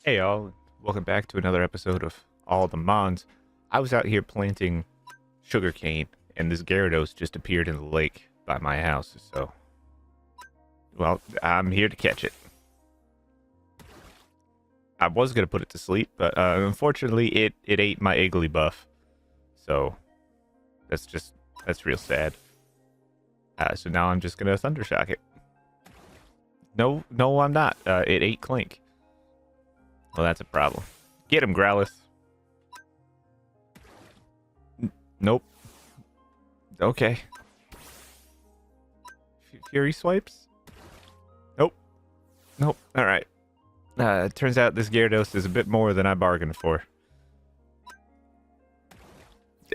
Hey y'all, welcome back to another episode of All the Mons. I was out here planting sugarcane, and this Gyarados just appeared in the lake by my house, so... Well, I'm here to catch it. I was going to put it to sleep, but unfortunately it ate my Iggly buff. So, that's real sad. So now I'm just going to Thundershock it. No, I'm not. It ate Clink. Well, that's a problem. Get him, Growlithe. Nope. Okay. Fury swipes? Nope. Nope. Alright. It turns out this Gyarados is a bit more than I bargained for.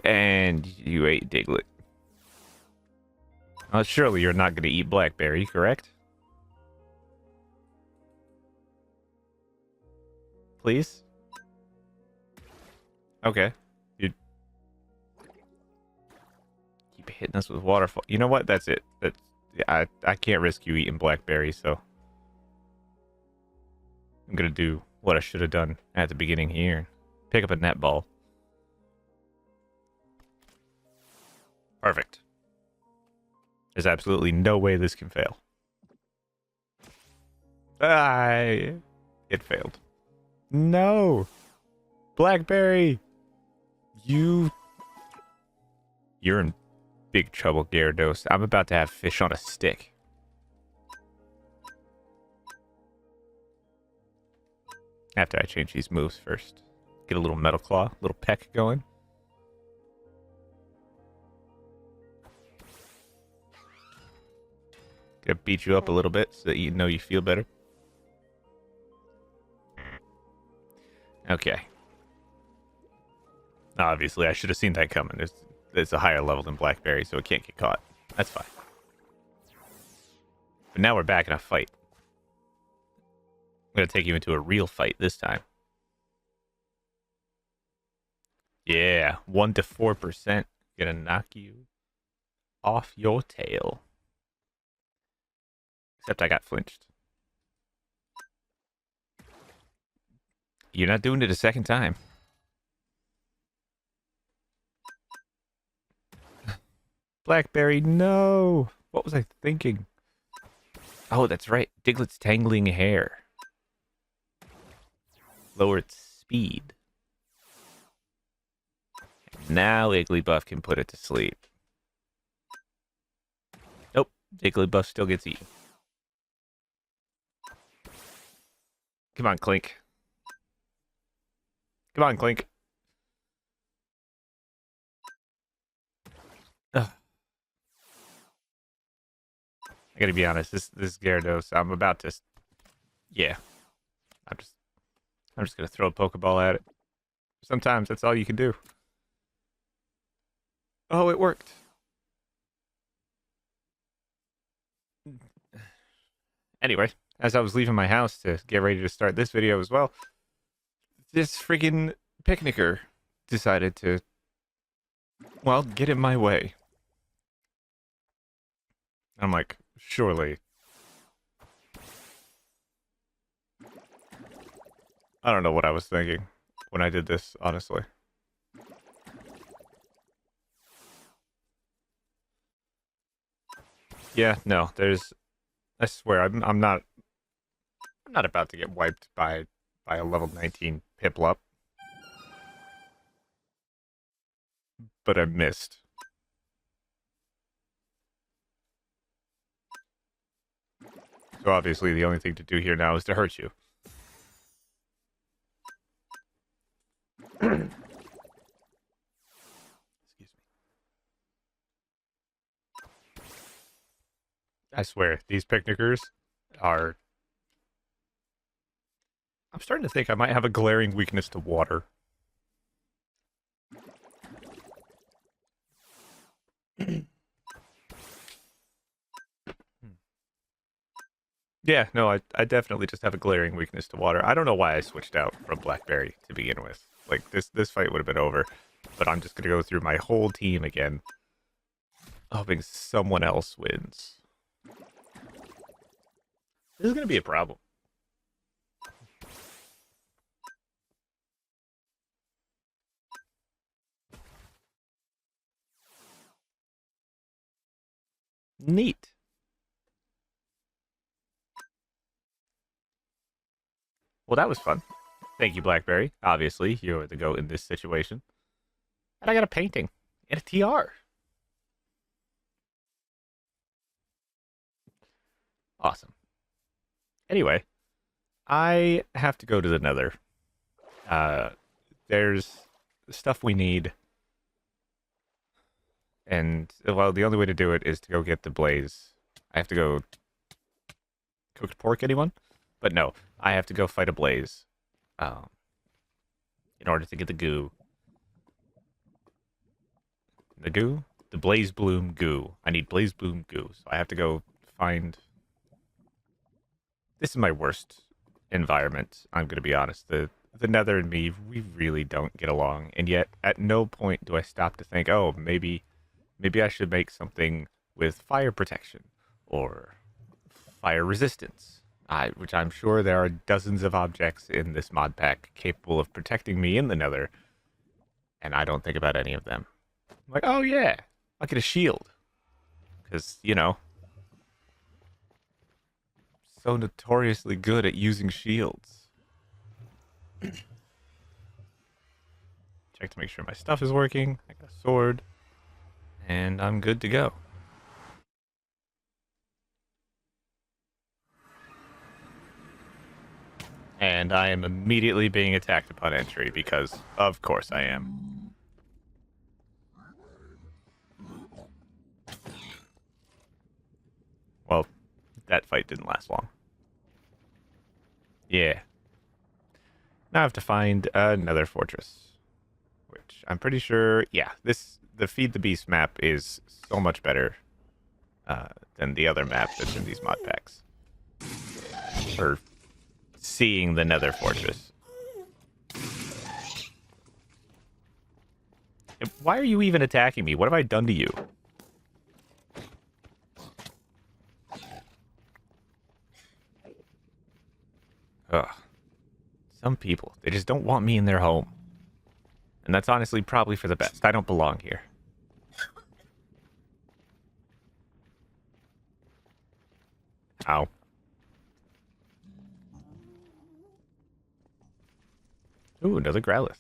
And you ate Diglett. Surely you're not going to eat Blackberry, correct? Please? Okay. You keep hitting us with waterfall. You know what? That's it. I can't risk you eating Blackberry, so I'm gonna do what I should have done at the beginning here. Pick up a netball. Perfect. There's absolutely no way this can fail. It failed. No! Blackberry! You're in big trouble, Gyarados. I'm about to have fish on a stick. After I change these moves first. Get a little Metal Claw, a little peck going. Gonna beat you up a little bit so that you know you feel better. Okay. Obviously, I should have seen that coming. It's a higher level than Blackberry, so it can't get caught. That's fine. But now we're back in a fight. I'm going to take you into a real fight this time. Yeah, 1 to 4%. Gonna knock you off your tail. Except I got flinched. You're not doing it a second time. Blackberry, no! What was I thinking? Oh, that's right. Diglett's tangling hair. Lower its speed. Now Igglybuff can put it to sleep. Nope, Igglybuff still gets eaten. Come on, Clink. Come on, Clink. Ugh. I gotta be honest, this Gyarados, I'm about to... Yeah. I'm just gonna throw a Pokeball at it. Sometimes that's all you can do. Oh, it worked. Anyway, as I was leaving my house to get ready to start this video as well, this freaking picnicker decided to, well, get in my way. I'm like, surely. I don't know what I was thinking when I did this, honestly. Yeah, no, I swear, I'm not about to get wiped by a level 19 Piplup. But I missed. So obviously the only thing to do here now is to hurt you. Excuse me. I swear, these picnickers are... I'm starting to think I might have a glaring weakness to water. Yeah, no, I definitely just have a glaring weakness to water. I don't know why I switched out from Blackberry to begin with. Like, this fight would have been over. But I'm just going to go through my whole team again, hoping someone else wins. This is going to be a problem. Neat. Well, that was fun. Thank you, Blackberry. Obviously, you're the GOAT in this situation. And I got a painting and a TR. Awesome. Anyway, I have to go to the Nether. There's stuff we need. And, well, the only way to do it is to go get the blaze. I have to go... Cooked pork, anyone? But no, I have to go fight a blaze. In order to get the goo. The goo? The blaze bloom goo. I need blaze bloom goo. So I have to go find... This is my worst environment, I'm going to be honest. The Nether and me, we really don't get along. And yet, at no point do I stop to think, oh, maybe I should make something with fire protection. Or fire resistance. Which I'm sure there are dozens of objects in this mod pack capable of protecting me in the Nether. And I don't think about any of them. I'm like, oh yeah, I'll get a shield. Because, you know, so notoriously good at using shields. Check to make sure my stuff is working. I got a sword. And I'm good to go. And I am immediately being attacked upon entry because, of course, I am. Well, that fight didn't last long. Yeah. Now I have to find another fortress. Which I'm pretty sure, yeah, the Feed the Beast map is so much better than the other map that's in these mod packs. For seeing the Nether fortress. Why are you even attacking me? What have I done to you? Ugh. Some people, they just don't want me in their home. And that's honestly probably for the best. I don't belong here. Ow. Ooh, another Growlithe.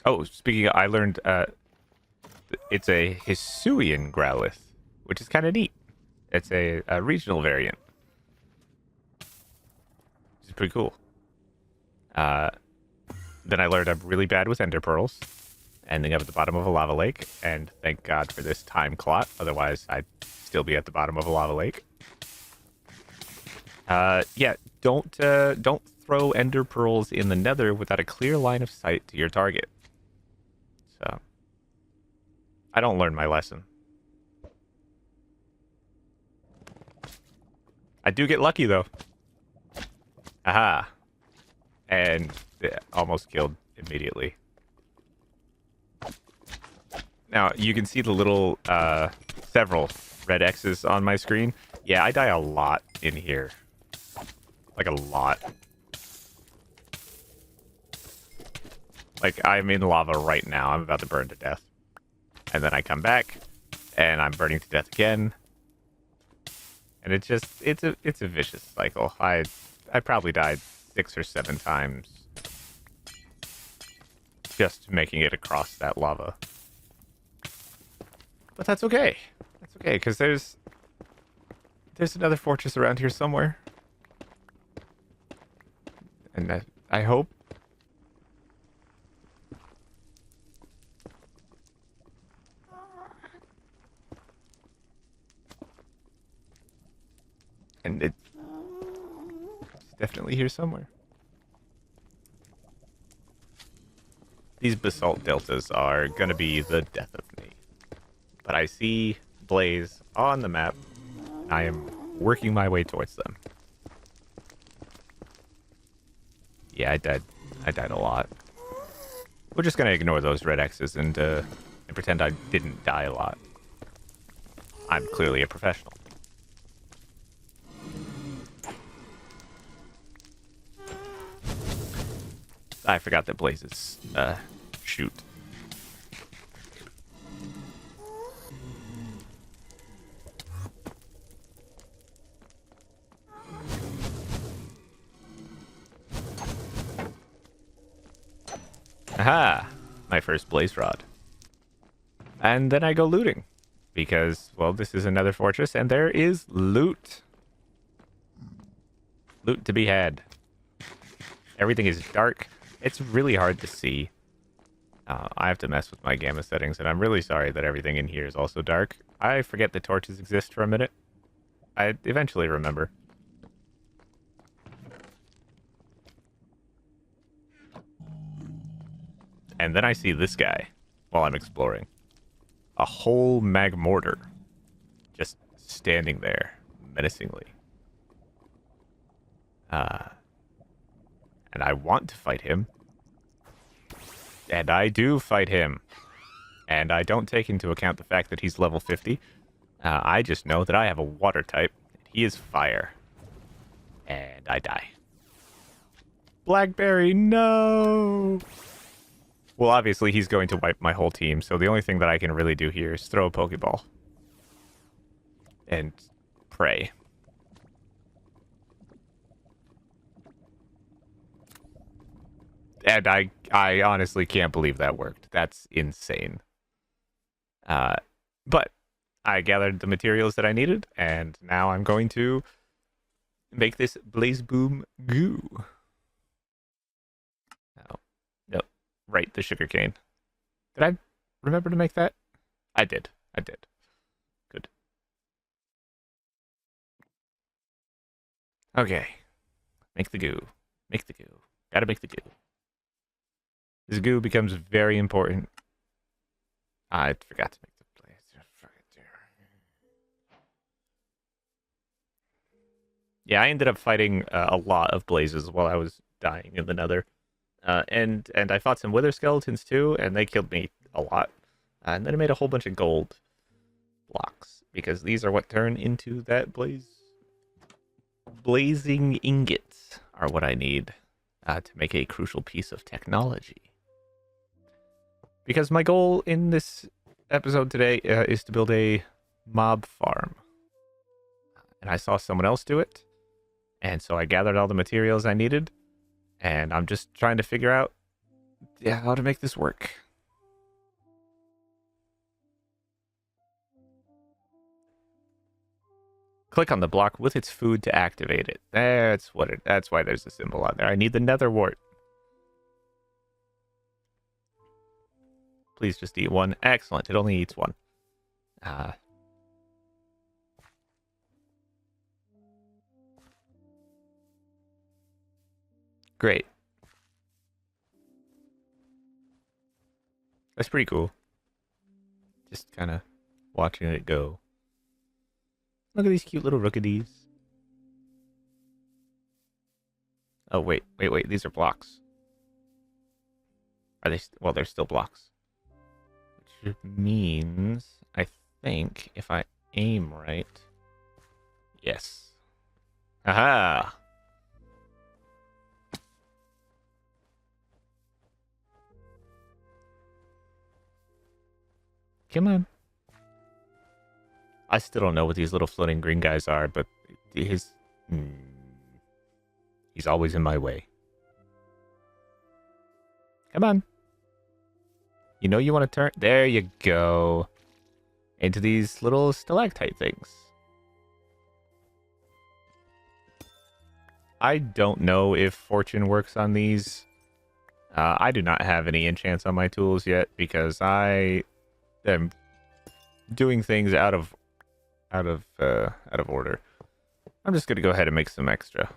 Oh, speaking of, I learned it's a Hisuian Growlithe, which is kind of neat. It's a regional variant. Which is pretty cool. Then I learned I'm really bad with ender pearls, ending up at the bottom of a lava lake, and thank God for this time clot, otherwise I'd still be at the bottom of a lava lake. Yeah, don't throw ender pearls in the Nether without a clear line of sight to your target. So, I don't learn my lesson. I do get lucky though. Aha. And yeah, almost killed immediately. Now, you can see the little, several red X's on my screen. Yeah, I die a lot in here. Like, a lot. Like, I'm in lava right now. I'm about to burn to death. And then I come back, and I'm burning to death again. And it's just, it's a vicious cycle. I probably died 6 or 7 times just making it across that lava. But that's okay. That's okay, because there's another fortress around here somewhere. And I hope. And it's definitely here somewhere. These basalt deltas are gonna be the death of me. But I see Blaze on the map. I am working my way towards them. Yeah, I died a lot. We're just gonna ignore those red X's and pretend I didn't die a lot. I'm clearly a professional. I forgot that Blaze is, shoot. Aha! My first blaze rod. And then I go looting. Because, well, this is another fortress, and there is loot. Loot to be had. Everything is dark. It's really hard to see. I have to mess with my gamma settings, and I'm really sorry that everything in here is also dark. I forget the torches exist for a minute. I eventually remember. And then I see this guy while I'm exploring. A whole Magmortar. Just standing there, menacingly. And I want to fight him. And I do fight him. And I don't take into account the fact that he's level 50. I just know that I have a water type. He is fire. And I die. Blackberry, no! Well, obviously he's going to wipe my whole team, so the only thing that I can really do here is throw a Pokeball. And pray. And I honestly can't believe that worked. That's insane. But I gathered the materials that I needed, and now I'm going to make this Blaze Boom goo. Oh, nope. Right, the sugarcane. Did I remember to make that? I did. Good. Okay. Make the goo. Make the goo. Gotta make the goo. This goo becomes very important. I forgot to make the blaze. Yeah, I ended up fighting a lot of blazes while I was dying in the Nether. And I fought some wither skeletons too, and they killed me a lot. And then I made a whole bunch of gold blocks, because these are what turn into that blazing ingots are what I need to make a crucial piece of technology. Because my goal in this episode today is to build a mob farm. And I saw someone else do it. And so I gathered all the materials I needed. And I'm just trying to figure out how to make this work. Click on the block with its food to activate it. That's why there's a symbol on there. I need the nether wart. Please just eat one. Excellent. It only eats one. Great. That's pretty cool. Just kind of watching it go. Look at these cute little rookies. Oh, wait. These are blocks. Are they? Well, they're still blocks. Which means, I think, if I aim right... Yes. Aha! Come on. I still don't know what these little floating green guys are, but he's always in my way. Come on. You know you want to turn... There you go. Into these little stalactite things. I don't know if fortune works on these. I do not have any enchants on my tools yet because I am doing things out of order. I'm just gonna go ahead and make some extra.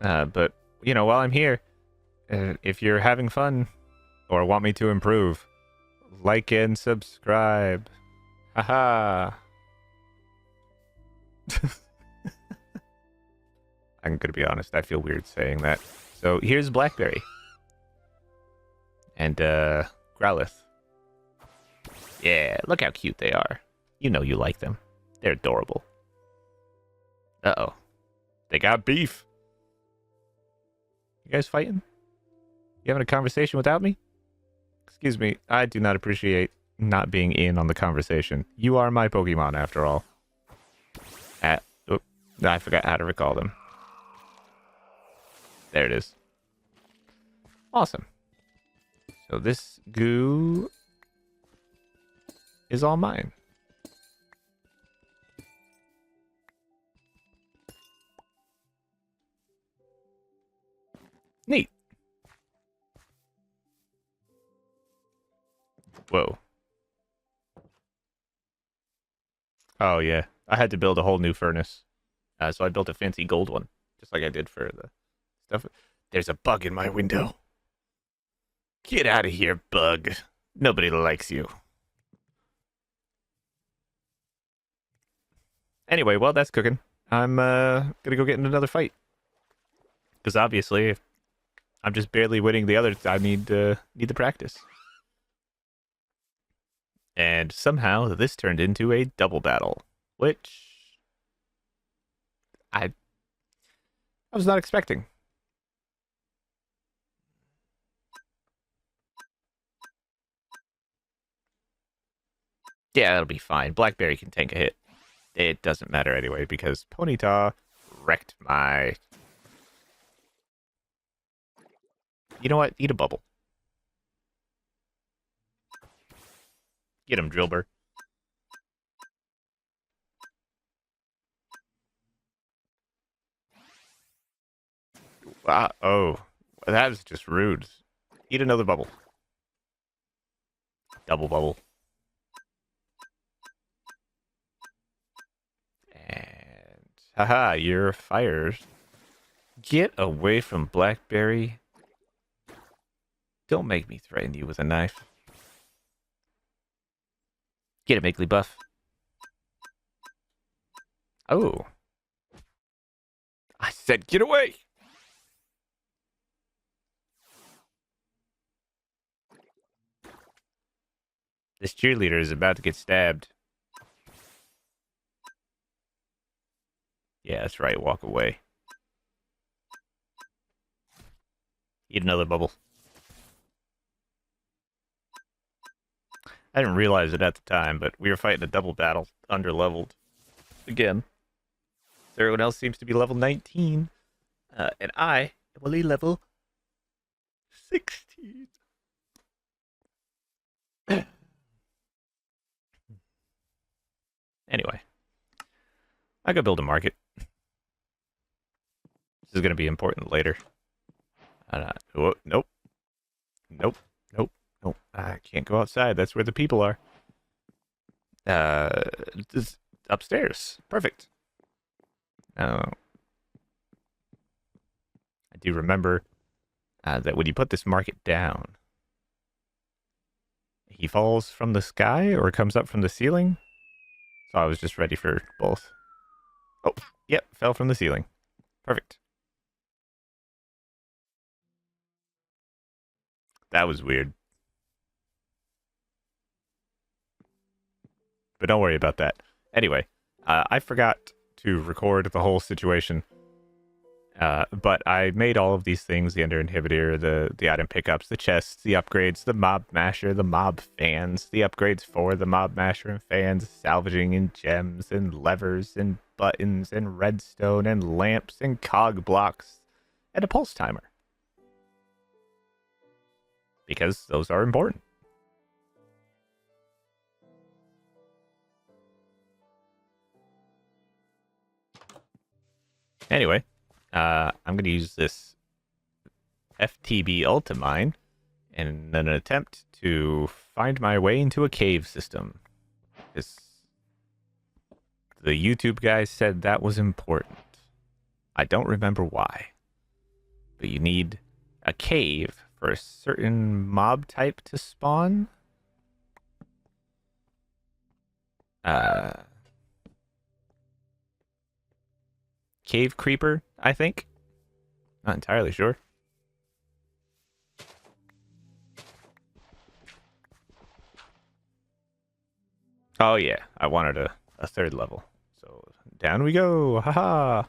But you know, while I'm here, if you're having fun or want me to improve, like and subscribe. Haha. I'm gonna be honest, I feel weird saying that. So here's Blackberry. And Growlithe. Yeah, look how cute they are. You know you like them. They're adorable. Uh-oh. They got beef. You guys fighting? You having a conversation without me? Excuse me. I do not appreciate not being in on the conversation. You are my Pokemon, after all. Oh, I forgot how to recall them. There it is. Awesome. So this goo is all mine. Neat. Whoa. Oh, yeah. I had to build a whole new furnace. So I built a fancy gold one, just like I did for the stuff. There's a bug in my window. Get out of here, bug. Nobody likes you. Anyway, while that's cooking, I'm gonna go get in another fight. Because obviously, if I'm just barely winning the other, I need the practice. And somehow this turned into a double battle, which I was not expecting. Yeah, that'll be fine. Blackberry can tank a hit. It doesn't matter anyway, because Ponyta wrecked my... You know what? Eat a bubble. Get him, Drillbur. Oh, that is just rude. Eat another bubble. Double bubble. And haha, you're fired. Get away from Blackberry. Don't make me threaten you with a knife. Get a Miggly buff. Oh. I said get away! This cheerleader is about to get stabbed. Yeah, that's right. Walk away. Eat another bubble. I didn't realize it at the time, but we were fighting a double battle, under-leveled. Again. So everyone else seems to be level 19. And I am only level 16. Anyway. I could build a market. This is going to be important later. Nope. Nope. Nope. Nope. I can't go outside. That's where the people are. Just upstairs. Perfect. I do remember that when you put this market down, he falls from the sky or comes up from the ceiling. So I was just ready for both. Oh, yep, fell from the ceiling. Perfect. That was weird. But don't worry about that. Anyway, I forgot to record the whole situation. But I made all of these things, the Ender Inhibitor, the item pickups, the chests, the upgrades, the Mob Masher, the Mob Fans, the upgrades for the Mob Masher and Fans, salvaging and gems and levers and buttons and redstone and lamps and cog blocks and a pulse timer. Because those are important. Anyway, I'm going to use this FTB Ultimine in an attempt to find my way into a cave system. This, the YouTube guys said that was important. I don't remember why. But you need a cave for a certain mob type to spawn. Cave creeper, I think. Not entirely sure. Oh yeah, I wanted a third level. So down we go. Haha.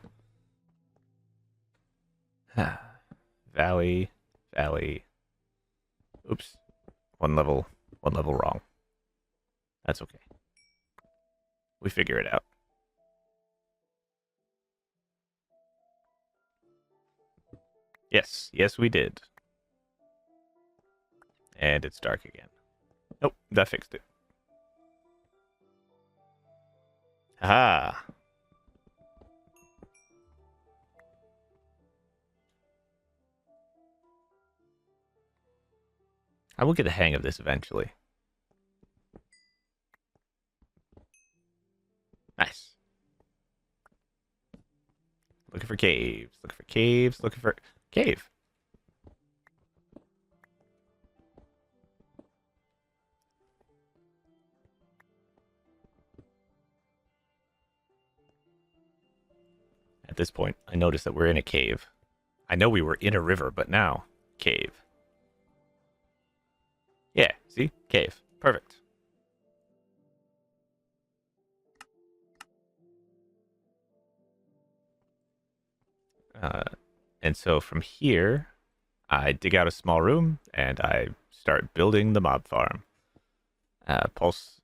Valley. Oops. one level wrong. That's okay. We figure it out. Yes, we did. And it's dark again. Nope, that fixed it. Aha! I will get the hang of this eventually. Nice. Looking for caves. Looking for caves. Looking for cave. At this point, I notice that we're in a cave. I know we were in a river, but now, cave. Yeah, see? Cave. Perfect. And so from here, I dig out a small room and I start building the mob farm. Pulse.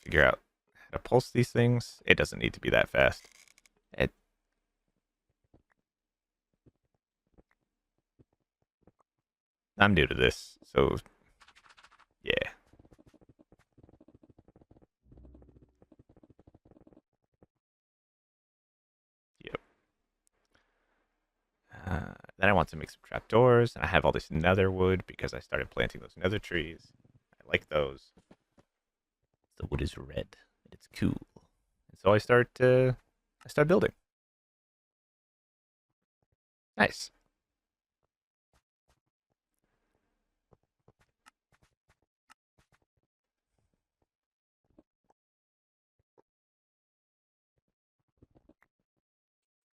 Figure out how to pulse these things. It doesn't need to be that fast. I'm new to this, so yeah. Yep. Then I want to make some trapdoors, and I have all this nether wood because I started planting those nether trees. I like those. The wood is red, and it's cool. And so I start building. Nice.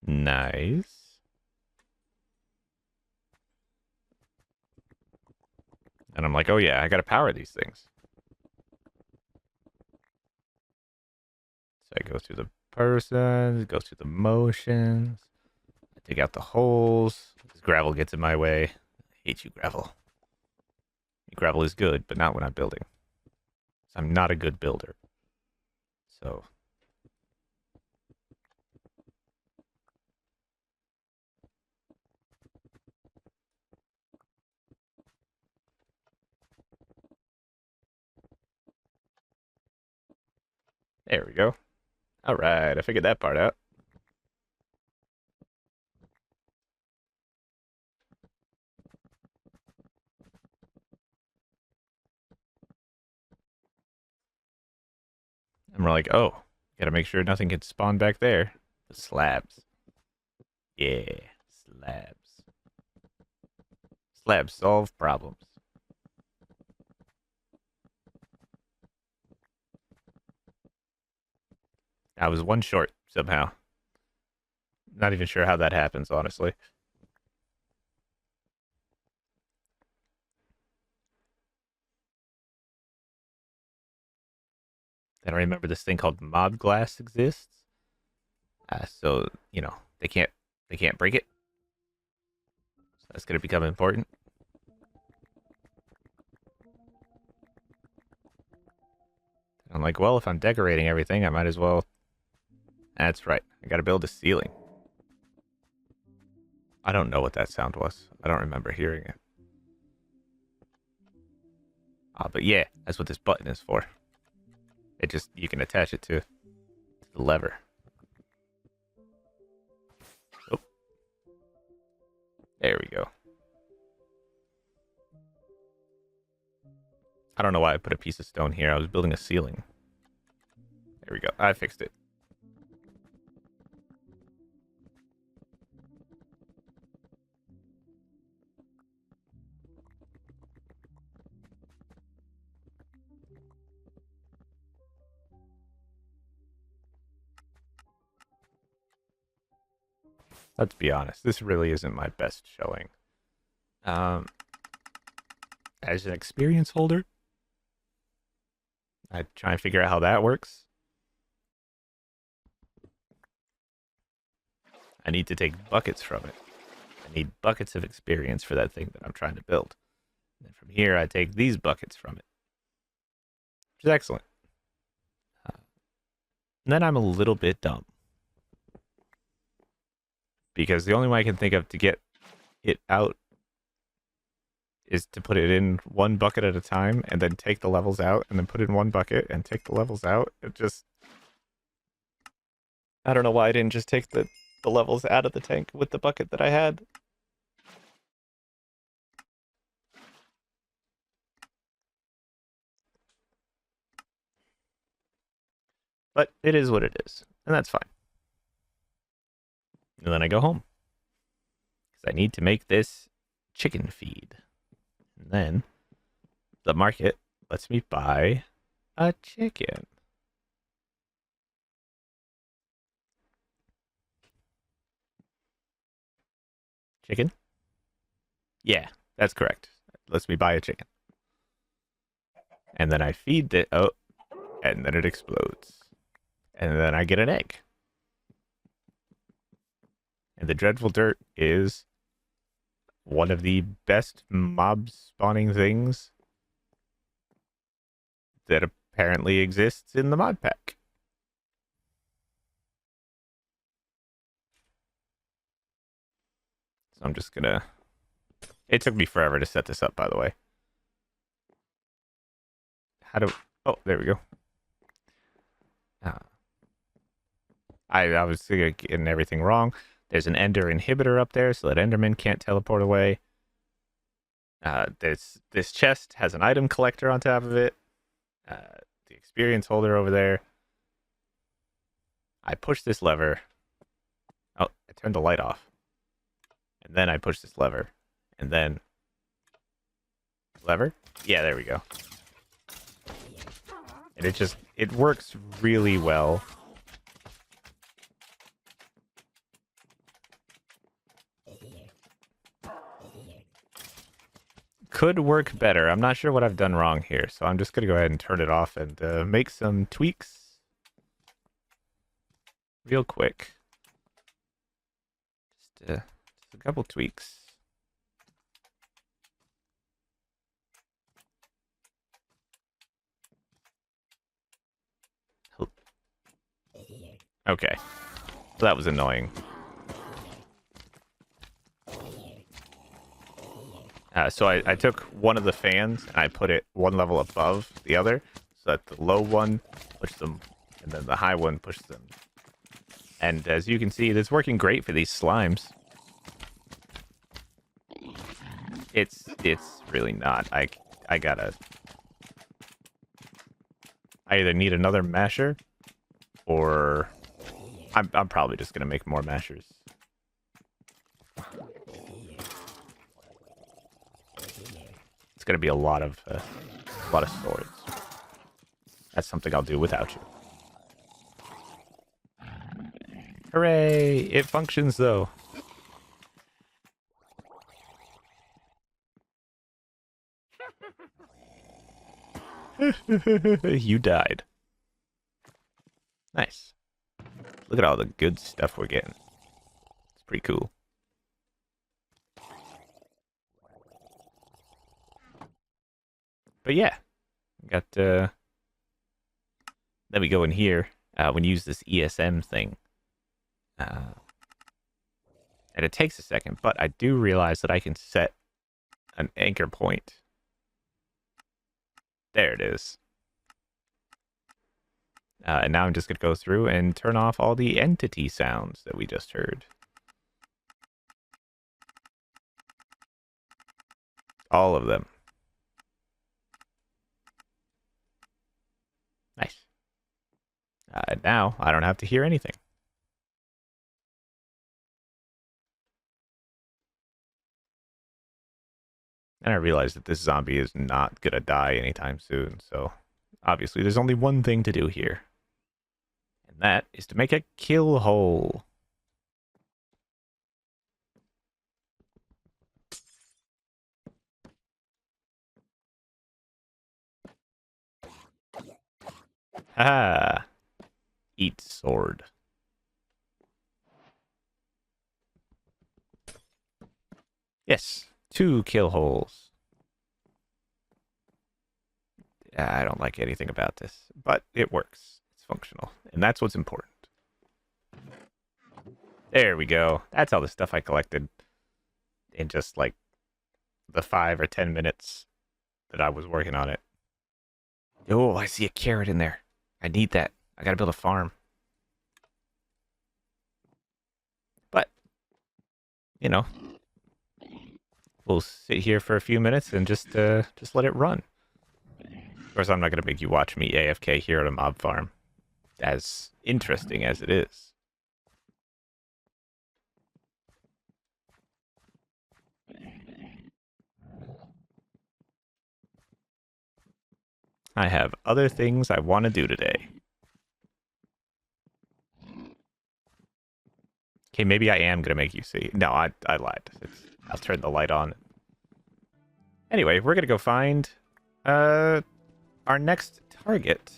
Nice. And I'm like, oh yeah, I gotta power these things. So I go through the persons, go through the motions, I dig out the holes. This gravel gets in my way. I hate you, gravel. Gravel is good, but not when I'm building. I'm not a good builder. So there we go. All right, I figured that part out. And we're like, oh, gotta make sure nothing can spawn back there. The slabs. Yeah, slabs. Slabs solve problems. I was one short somehow. Not even sure how that happens, honestly. And I remember this thing called mob glass exists. So you know they can't break it. So that's gonna become important. I'm like, well, if I'm decorating everything, I might as well. That's right. I gotta build a ceiling. I don't know what that sound was. I don't remember hearing it. But yeah, that's what this button is for. It just, you can attach it to the lever. Oh. There we go. I don't know why I put a piece of stone here. I was building a ceiling. There we go. I fixed it. Let's be honest. This really isn't my best showing. As an experience holder, I try and figure out how that works. I need to take buckets from it. I need buckets of experience for that thing that I'm trying to build. And from here, I take these buckets from it, which is excellent. And then I'm a little bit dumb. Because the only way I can think of to get it out is to put it in one bucket at a time and then take the levels out and then put it in one bucket and take the levels out. It just... I don't know why I didn't just take the levels out of the tank with the bucket that I had. But it is what it is, and that's fine. And then I go home. Because I need to make this chicken feed. And then the market lets me buy a chicken. Chicken? Yeah, that's correct. It lets me buy a chicken. And then I feed it. Oh, and then it explodes. And then I get an egg. And the dreadful dirt is one of the best mob spawning things that apparently exists in the mod pack. So I'm just gonna... It took me forever to set this up, by the way. How do... Oh, there we go. I was getting everything wrong. There's an Ender inhibitor up there so that Enderman can't teleport away. This chest has an item collector on top of it. The experience holder over there. I push this lever. Oh, I turned the light off. And then I push this lever. And then... Lever? Yeah, there we go. And it works really well. Could work better. I'm not sure what I've done wrong here, so I'm just going to go ahead and turn it off and make some tweaks real quick. Just a couple tweaks. Okay. That was annoying. So I took one of the fans and I put it one level above the other so that the low one pushed them and then the high one pushed them. And as you can see, it's working great for these slimes. It's really not. I either need another masher or I'm probably just gonna make more mashers. It's gonna be a lot of swords. That's something I'll do without you. Hooray! It functions though. You died. Nice. Look at all the good stuff we're getting. It's pretty cool. But yeah, got then we go in here. We use this ESM thing, and it takes a second. But I do realize that I can set an anchor point. There it is. And now I'm just gonna go through and turn off all the entity sounds that we just heard. All of them. Nice. Now I don't have to hear anything. And I realize that this zombie is not gonna die anytime soon, so obviously there's only one thing to do here. And that is to make a kill hole. Ah, eat sword. Yes, 2 kill holes. I don't like anything about this, but it works. It's functional, and that's what's important. There we go. That's all the stuff I collected in just like the 5 or 10 minutes that I was working on it. Oh, I see a carrot in there. I need that. I gotta build a farm. But, you know, we'll sit here for a few minutes and just let it run. Of course, I'm not gonna make you watch me AFK here at a mob farm, as interesting as it is. I have other things I want to do today. Okay, maybe I am going to make you see. No, I lied. I'll turn the light on. Anyway, we're going to go find our next target,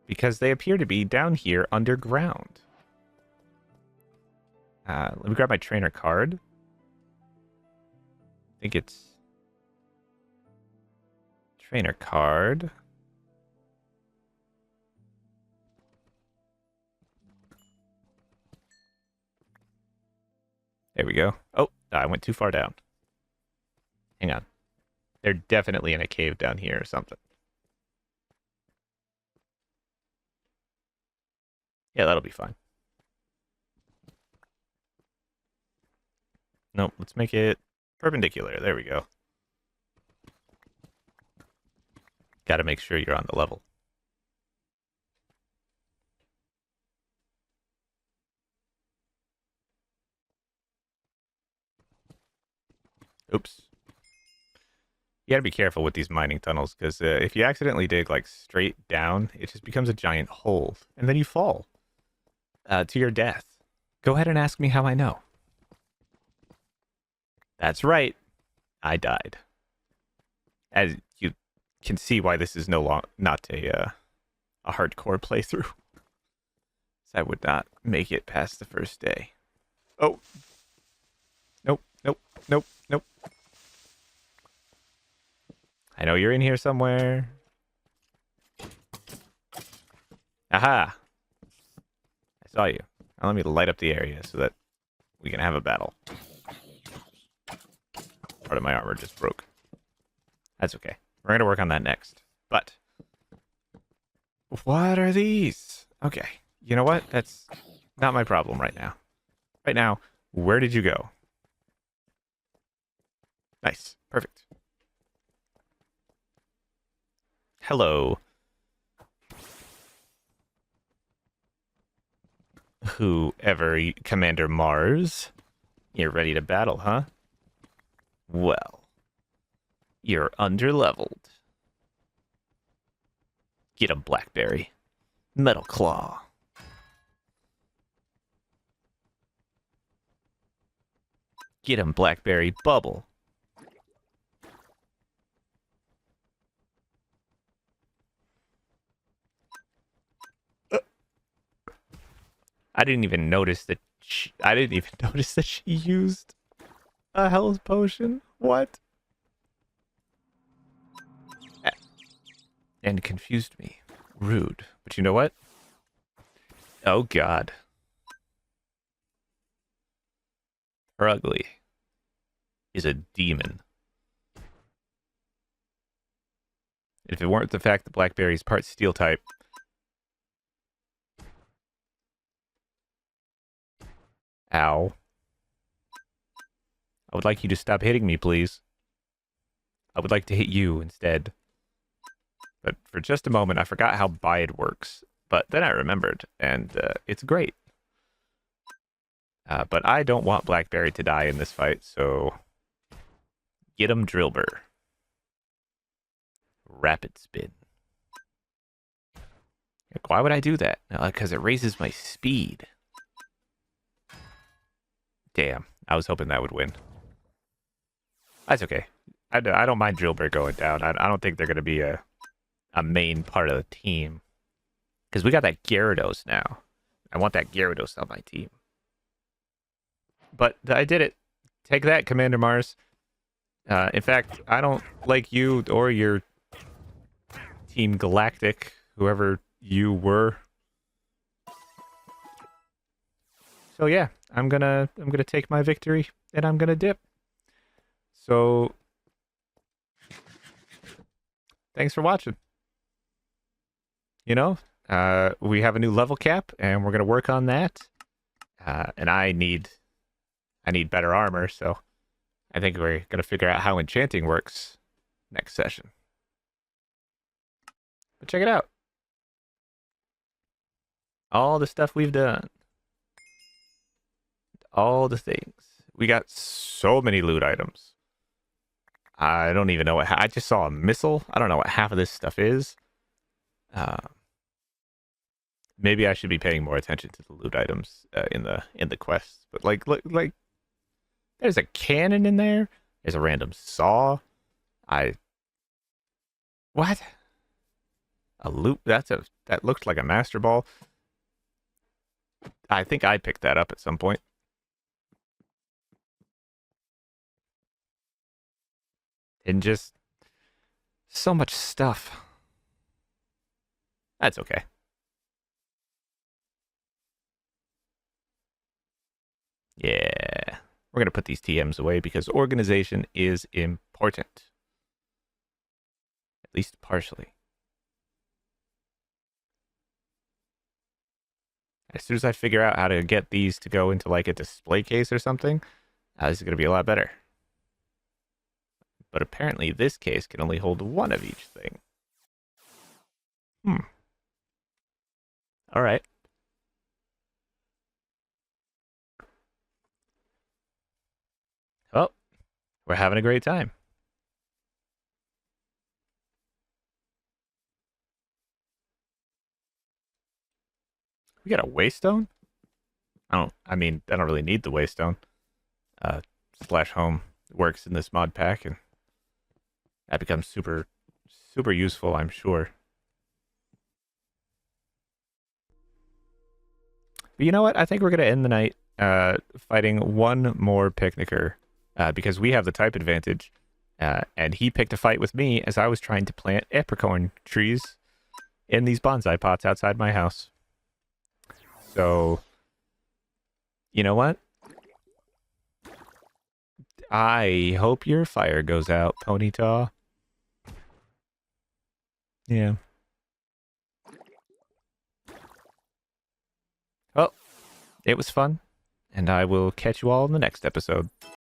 because they appear to be down here underground. Let me grab my trainer card. I think it's trainer card. There we go. Oh, I went too far down. Hang on. They're definitely in a cave down here or something. Yeah, that'll be fine. Nope, let's make it perpendicular. There we go. Gotta make sure you're on the level. Oops. You gotta be careful with these mining tunnels, because if you accidentally dig like straight down, it just becomes a giant hole, and then you fall to your death. Go ahead and ask me how I know. That's right. I died. As you can see, why this is not a hardcore playthrough. So I would not make it past the first day. Oh. Nope, nope, nope, nope. I know you're in here somewhere. Aha! I saw you. Now let me light up the area so that we can have a battle. Part of my armor just broke. That's okay. We're going to work on that next. But what are these? Okay. You know what? That's not my problem right now. Right now, where did you go? Nice. Perfect. Hello. Whoever, Commander Mars. You're ready to battle, huh? Well, you're underleveled. Get 'em, Blackberry. Metal Claw. Get 'em, Blackberry Bubble. I didn't even notice that she used a health potion. What? And confused me. Rude. But you know what? Oh god. Her ugly is a demon. If it weren't the fact that Blackberry's part steel type, ow. I would like you to stop hitting me, please. I would like to hit you instead. But for just a moment, I forgot how Bide works. But then I remembered, and it's great. But I don't want Blackberry to die in this fight, so... Get him, Drillbur. Rapid Spin. Like, why would I do that? Because it raises my speed. Damn, I was hoping that would win. That's okay. I don't mind Drillbur going down. I don't think they're going to be a main part of the team. Because we got that Gyarados now. I want that Gyarados on my team. But I did it. Take that, Commander Mars. In fact, I don't like you or your Team Galactic, whoever you were. So yeah, I'm gonna take my victory and I'm gonna dip. So thanks for watching. You know, we have a new level cap and we're gonna work on that. And I need better armor, so I think we're gonna figure out how enchanting works next session. But check it out. All the stuff we've done. All the things. We got so many loot items. I don't even know what... I just saw a missile. I don't know what half of this stuff is. Maybe I should be paying more attention to the loot items in the quests. But like, there's a cannon in there. There's a random saw. What? A loop? That looked like a master ball. I think I picked that up at some point. And just so much stuff. That's okay. Yeah. We're going to put these TMs away because organization is important. At least partially. As soon as I figure out how to get these to go into like a display case or something, this is going to be a lot better. But apparently this case can only hold one of each thing. All right. Oh, we're having a great time. We got a waystone? I don't really need the waystone. /home works in this mod pack, and that becomes super useful, I'm sure. But you know what? I think we're going to end the night fighting one more picnicker because we have the type advantage. And he picked a fight with me as I was trying to plant apricorn trees in these bonsai pots outside my house. So, you know what? I hope your fire goes out, Ponyta. Yeah. Well, it was fun, and I will catch you all in the next episode.